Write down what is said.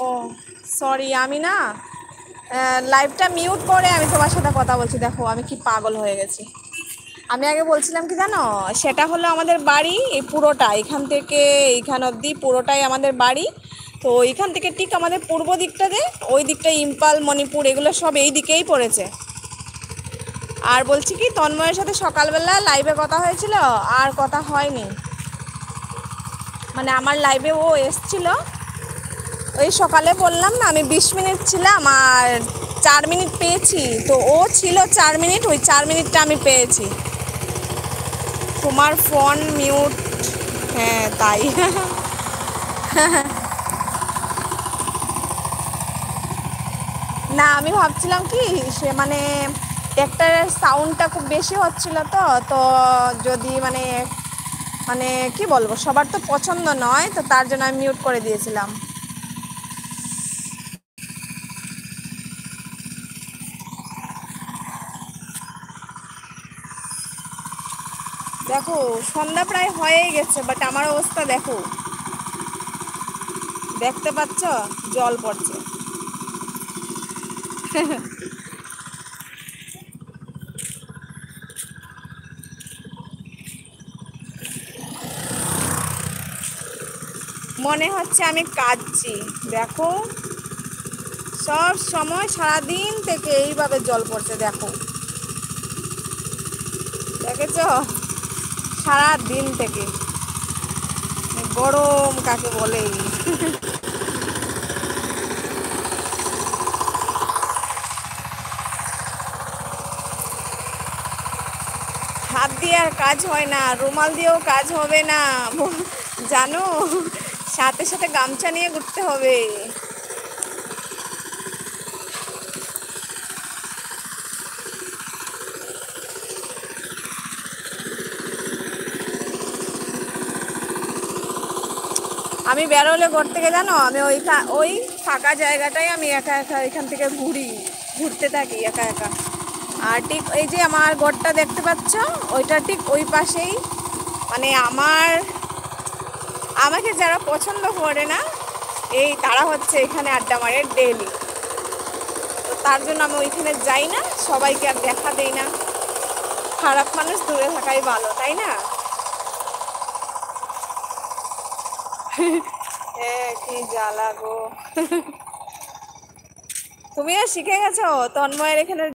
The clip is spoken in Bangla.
ও সরি, আমি না লাইভটা মিউট করে আমি তোমার সাথে কথা বলছি। দেখো আমি কি পাগল হয়ে গেছি। আমি আগে বলছিলাম কি জানো, সেটা হলো আমাদের বাড়ি এই পুরোটা, এখান থেকে এইখান অবধি পুরোটাই আমাদের বাড়ি। তো এইখান থেকে ঠিক আমাদের পূর্ব দিকটাতে, ওই দিকটা ইম্পাল, মণিপুর এগুলো সব এই দিকেই পড়েছে। আর বলছি কি, তন্ময়ের সাথে সকালবেলা লাইভে কথা হয়েছিল, আর কথা হয়নি। মানে আমার লাইভে ও এসছিল, ওই সকালে বললাম না আমি 20 মিনিট ছিলাম আর 4 মিনিট পেয়েছি। তো ও ছিল 4 মিনিট, ওই 4 মিনিটটা আমি পেয়েছি। তোমার ফোন মিউট। হ্যাঁ তাই। না আমি ভাবছিলাম কি, সে মানে ট্র্যাক্টরের সাউন্ডটা খুব বেশি হচ্ছিল, তো তো যদি মানে মানে কি বলবো, সবার তো পছন্দ নয়, তো তার জন্য আমি মিউট করে দিয়েছিলাম। দেখো সন্ধ্যা প্রায় হয়েই গেছে, বাট আমার অবস্থা দেখো, দেখতে পাচ্ছ জল পড়ছে। মনে হচ্ছে আমি কাঁদছি। দেখো সব সময় সারাদিন থেকে এইভাবে জল পড়ছে, দেখো দেখেছ, সারা দিন থেকে গরম কাকে বলে। হাত দিয়ে আর কাজ হয় না, রুমাল দিয়েও কাজ হবে না, জানো, সাথে সাথে গামছা নিয়ে ঘুরতে হবে। আমি বেরোলে ঘর থেকে, জানো, আমি ওই ফাঁকা জায়গাটাই আমি একা একা এখান থেকে ঘুরতে থাকি একা একা। আর ঠিক এই যে আমার ঘরটা দেখতে পাচ্ছ, ওইটা ঠিক ওই পাশেই, মানে আমাকে যারা পছন্দ করে না, এই তারা হচ্ছে এখানে আড্ডা মারে ডেইলি। তো তার জন্য আমি ওইখানে যাই না, সবাইকে আর দেখা দেই না। খারাপ মানুষ দূরে থাকাই ভালো, তাই না? হ্যাঁ, কি জ্বালা গো। তুমিও শিখে গেছো তন্ময়ের এখানে